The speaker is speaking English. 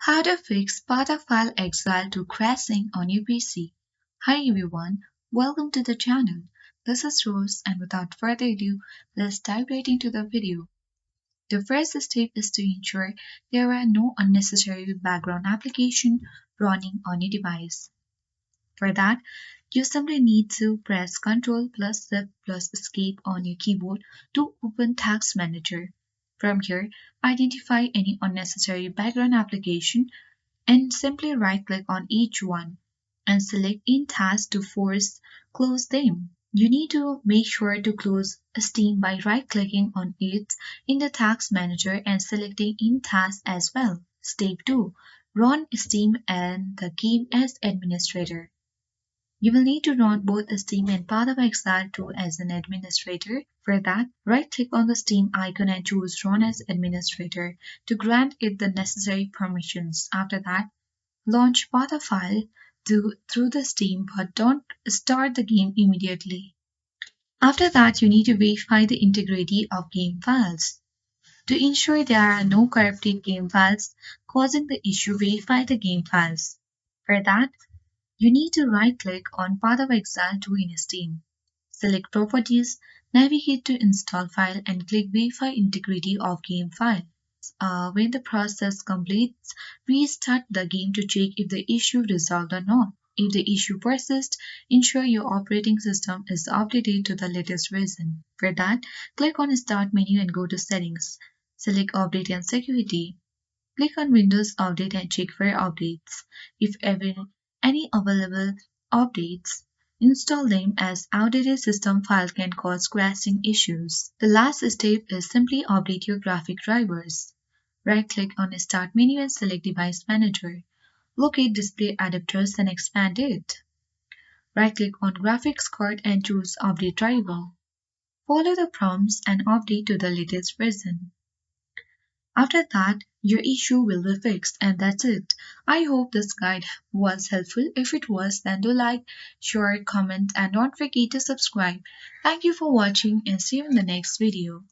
How to fix Path of Exile to crashing on your PC. Hi everyone, welcome to the channel. This is Rose and without further ado, let's dive right into the video. The first step is to ensure there are no unnecessary background applications running on your device. For that, you simply need to press Ctrl plus Shift plus Escape on your keyboard to open Task Manager. From here, identify any unnecessary background application and simply right-click on each one and select In Task to force close them. You need to make sure to close Steam by right-clicking on it in the Task Manager and selecting In Task as well. Step 2. Run Steam and the game as administrator. You will need to run both Steam and Path of Exile 2 as an administrator. For that, right-click on the Steam icon and choose Run as Administrator to grant it the necessary permissions. After that, launch Path of Exile 2 through the Steam but don't start the game immediately. After that, you need to verify the integrity of game files. To ensure there are no corrupted game files causing the issue, verify the game files. For that, you need to right-click on Path of Exile 2 in Steam. Select Properties, navigate to Install File and click Verify Integrity of Game File. When the process completes, restart the game to check if the issue resolved or not. If the issue persists, ensure your operating system is updated to the latest version. For that, click on Start menu and go to Settings. Select Update and Security. Click on Windows Update and check for updates. If any available updates, install them as outdated system file can cause crashing issues. The last step is simply update your graphic drivers. Right-click on the Start menu and select Device Manager. Locate Display Adapters and expand it. Right-click on Graphics card and choose Update Driver. Follow the prompts and update to the latest version. After that, your issue will be fixed and that's it. I hope this guide was helpful. If it was, then do like, share, comment and don't forget to subscribe. Thank you for watching and see you in the next video.